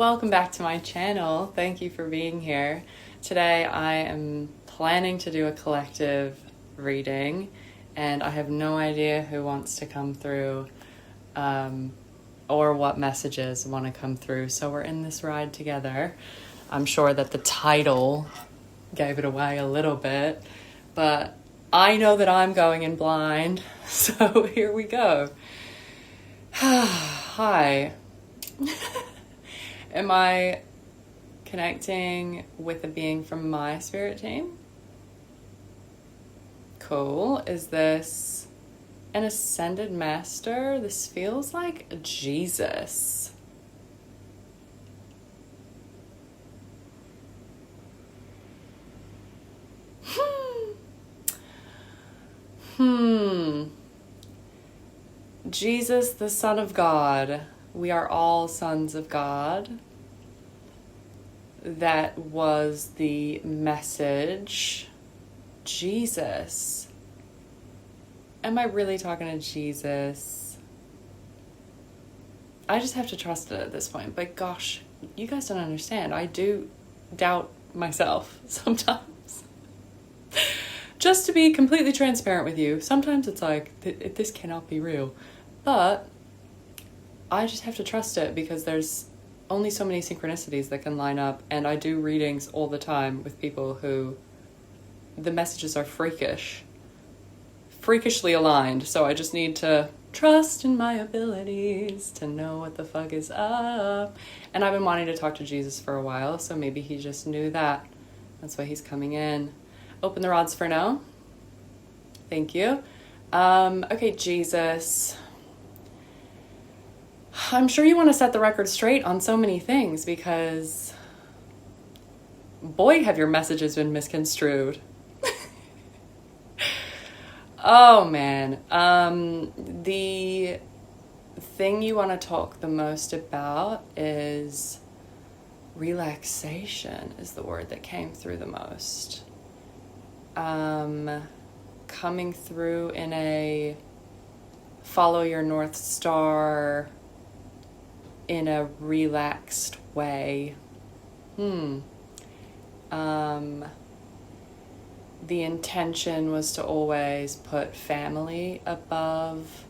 Welcome back to my channel. Thank you for being here. Today I am planning to do a collective reading and I have no idea who wants to come through or what messages want to come through. So we're in this ride together. I'm sure that the title gave it away a little bit, but I know that I'm going in blind. So here we go. Hi. Am I connecting with a being from my spirit team? Cool. Is this an ascended master? This feels like Jesus. Jesus, the Son of God. We are all sons of God. That was the message. Jesus. Am I really talking to Jesus? I just have to trust it at this point. But gosh, you guys don't understand. I do doubt myself sometimes. Just to be completely transparent with you, sometimes it's like, this cannot be real. But I just have to trust it because there's only so many synchronicities that can line up. And I do readings all the time with people who the messages are freakishly aligned. So I just need to trust in my abilities to know what the fuck is up. And I've been wanting to talk to Jesus for a while, so maybe he just knew that. That's why he's coming in. Open the rods for no. Thank you. Okay, Jesus. I'm sure you want to set the record straight on so many things because, boy, have your messages been misconstrued. Oh, man. The thing you want to talk the most about is relaxation is the word that came through the most. Coming through in a follow your North Star in a relaxed way. The intention was to always put family above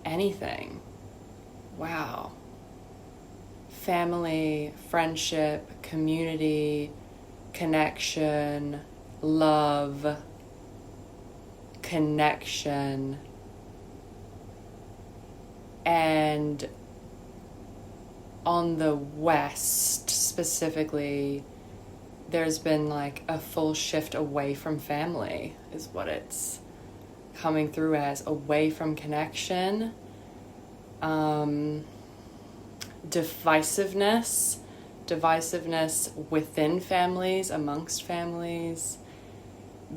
anything. Wow. Family, friendship, community, connection, love, connection. And on the West specifically, there's been like a full shift away from family is what it's coming through as, away from connection. Divisiveness within families, amongst families,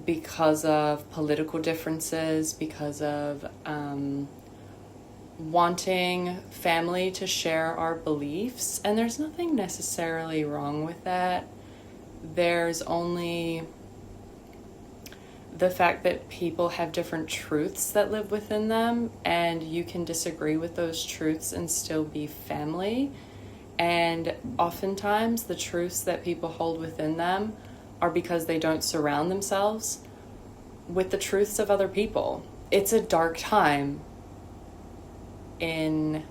because of political differences, because of wanting family to share our beliefs. And there's nothing necessarily wrong with that. There's only the fact that people have different truths that live within them, and you can disagree with those truths and still be family. And oftentimes the truths that people hold within them are because they don't surround themselves with the truths of other people. It's a dark time in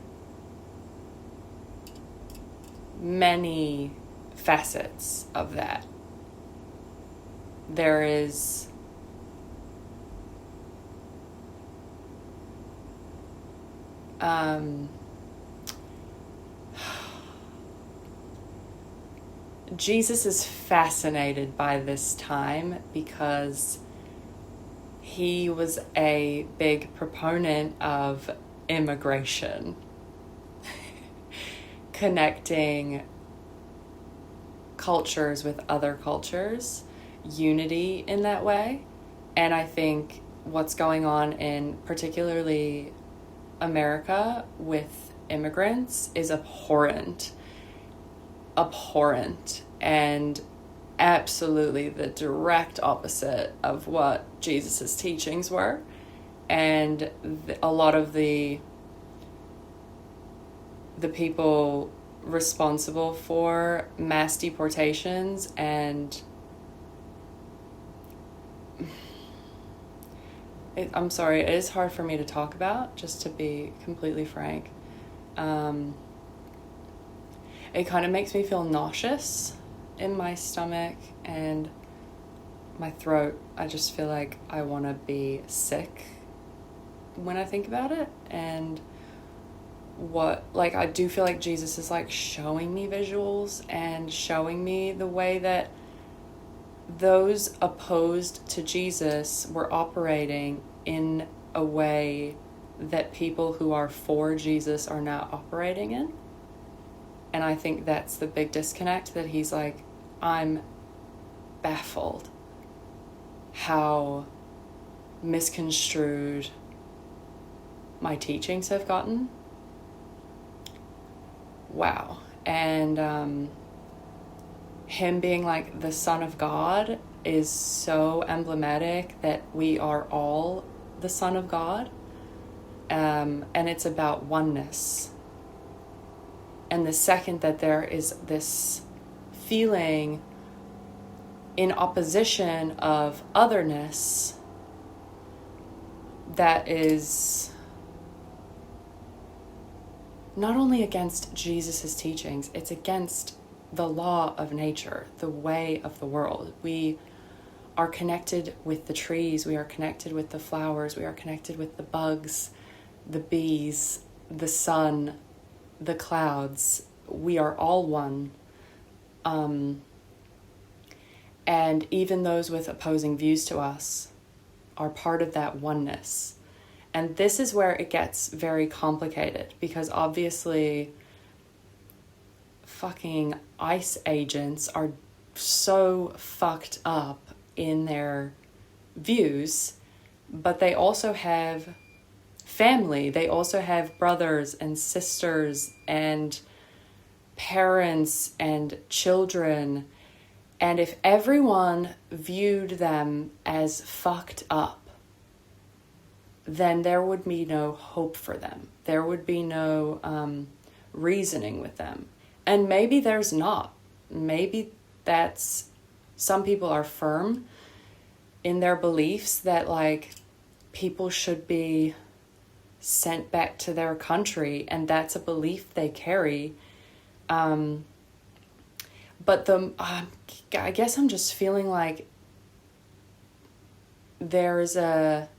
many facets of that. There is Jesus is fascinated by this time because he was a big proponent of immigration, connecting cultures with other cultures, unity in that way. And I think what's going on in particularly America with immigrants is abhorrent, and absolutely the direct opposite of what Jesus's teachings were. And a lot of the the people responsible for mass deportations, and I'm sorry, it is hard for me to talk about, just to be completely frank. It kind of makes me feel nauseous in my stomach and my throat. I just feel like I want to be sick when I think about it. And I do feel like Jesus is like showing me visuals and showing me the way that those opposed to Jesus were operating in a way that people who are for Jesus are now operating in. And I think that's the big disconnect, that he's like, I'm baffled how misconstrued my teachings have gotten. Wow. And him being like the Son of God is so emblematic that we are all the Son of God. And it's about oneness. And the second that there is this feeling in opposition of otherness that is not only against Jesus' teachings, it's against the law of nature, the way of the world. We are connected with the trees, we are connected with the flowers, we are connected with the bugs, the bees, the sun, the clouds. We are all one. And even those with opposing views to us are part of that oneness. And this is where it gets very complicated, because obviously fucking ICE agents are so fucked up in their views, but they also have family. They also have brothers and sisters and parents and children. And if everyone viewed them as fucked up, then there would be no hope for them. There would be no reasoning with them. And maybe there's not. Maybe that's, some people are firm in their beliefs that like people should be sent back to their country, and that's a belief they carry. But I guess I'm just feeling like there's a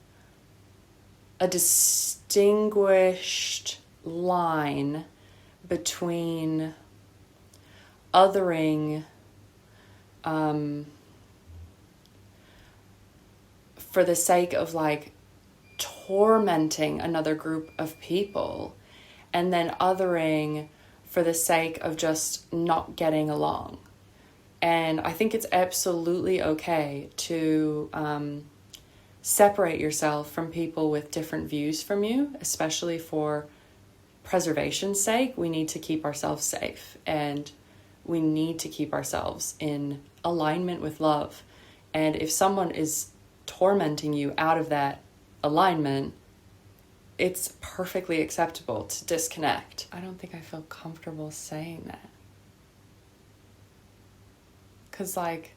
distinguished line between othering for the sake of like tormenting another group of people, and then othering for the sake of just not getting along. And I think it's absolutely okay to separate yourself from people with different views from you, especially for preservation's sake. We need to keep ourselves safe, and we need to keep ourselves in alignment with love. And if someone is tormenting you out of that alignment, it's perfectly acceptable to disconnect. I don't think I feel comfortable saying that. Because, like,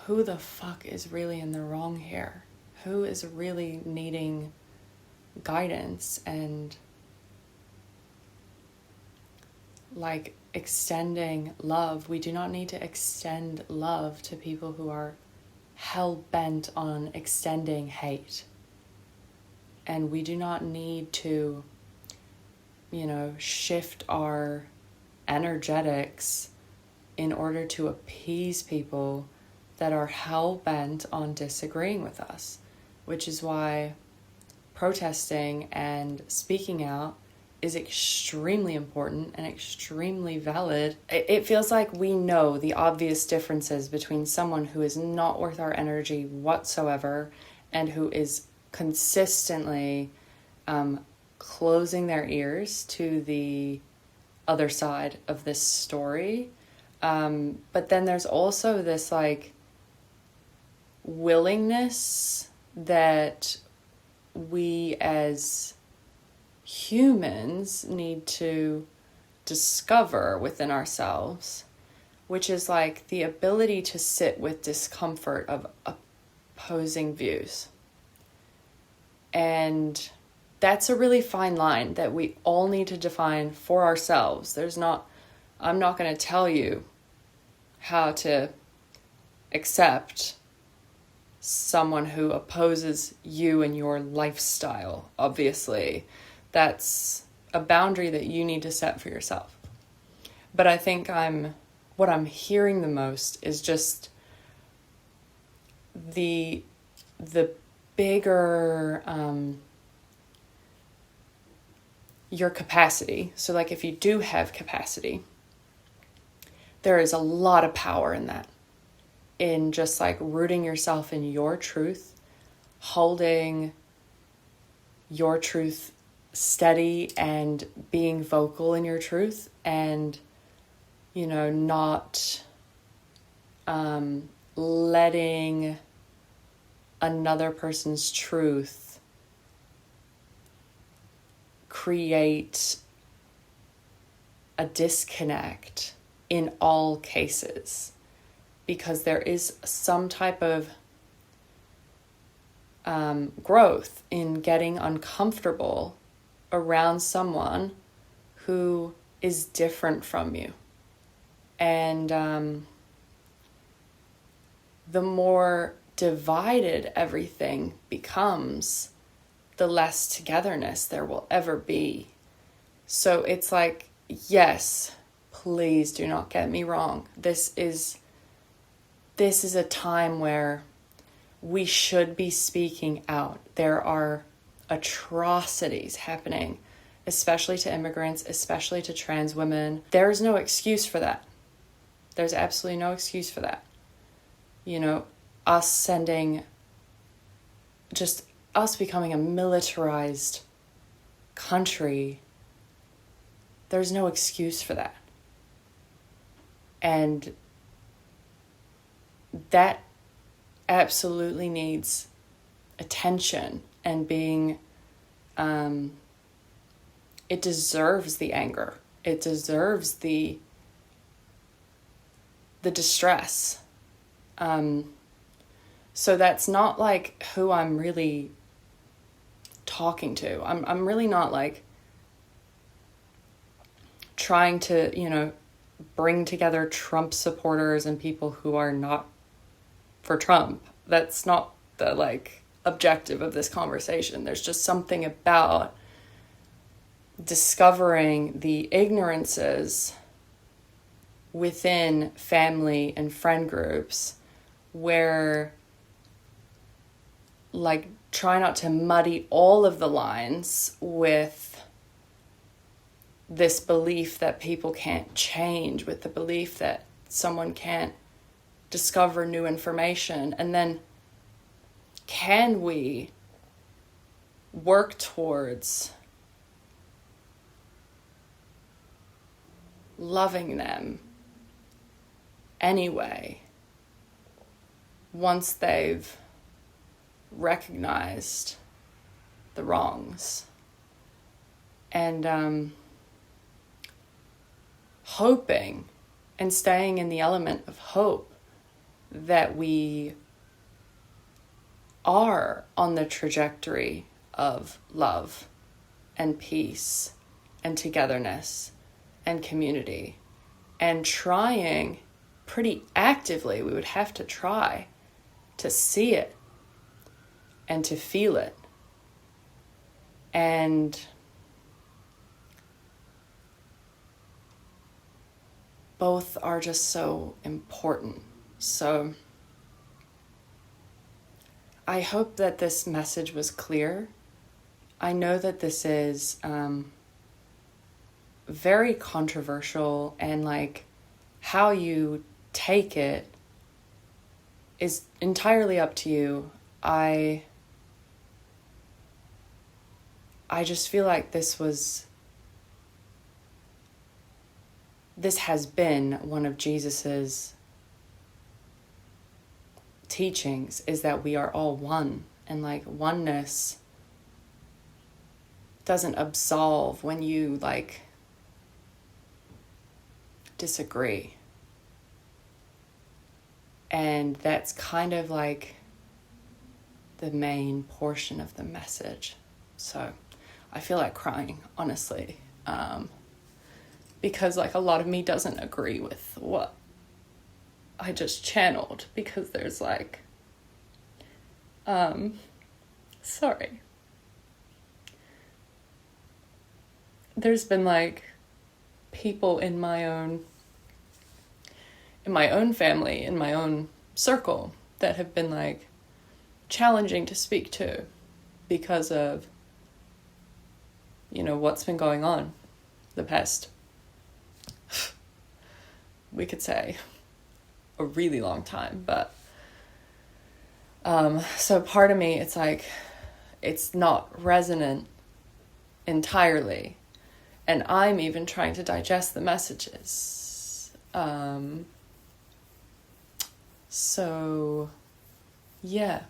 who the fuck is really in the wrong here? Who is really needing guidance and, like, extending love? We do not need to extend love to people who are hell-bent on extending hate. And we do not need to, shift our energetics in order to appease people that are hell-bent on disagreeing with us, which is why protesting and speaking out is extremely important and extremely valid. It feels like we know the obvious differences between someone who is not worth our energy whatsoever and who is consistently closing their ears to the other side of this story. But then there's also this like willingness that we as humans need to discover within ourselves, which is like the ability to sit with discomfort of opposing views. And that's a really fine line that we all need to define for ourselves. I'm not going to tell you how to accept someone who opposes you and your lifestyle. Obviously, that's a boundary that you need to set for yourself. But I think what I'm hearing the most is just the bigger your capacity. So like if you do have capacity, there is a lot of power in that, in just like rooting yourself in your truth, holding your truth steady and being vocal in your truth, and not letting another person's truth create a disconnect in all cases, because there is some type of growth in getting uncomfortable around someone who is different from you. And the more divided everything becomes, the less togetherness there will ever be. So it's like, yes, please do not get me wrong. This is a time where we should be speaking out. There are atrocities happening, especially to immigrants, especially to trans women. There is no excuse for that. There's absolutely no excuse for that. Us becoming a militarized country, there's no excuse for that. And that absolutely needs attention and being, it deserves the anger. It deserves the distress. So that's not like who I'm really talking to. I'm really not like trying to, bring together Trump supporters and people who are not for Trump. That's not the objective of this conversation. There's just something about discovering the ignorances within family and friend groups where try not to muddy all of the lines with this belief that people can't change, with the belief that someone can't discover new information. And then can we work towards loving them anyway once they've recognized the wrongs? And hoping and staying in the element of hope that we are on the trajectory of love and peace and togetherness and community, and trying pretty actively, we would have to try to see it and to feel it. And both are just so important. So I hope that this message was clear. I know that this is very controversial, and how you take it is entirely up to you. I just feel like this has been one of Jesus's teachings, is that we are all one, and oneness doesn't absolve when you like disagree. And that's kind of like the main portion of the message. So I feel like crying, honestly, because like a lot of me doesn't agree with what I just channeled, because there's like, sorry. There's been like people in my own family, in my own circle, that have been like challenging to speak to because of, you know, what's been going on the past, we could say, a really long time. But so part of me, it's like, it's not resonant entirely, and I'm even trying to digest the messages. So yeah.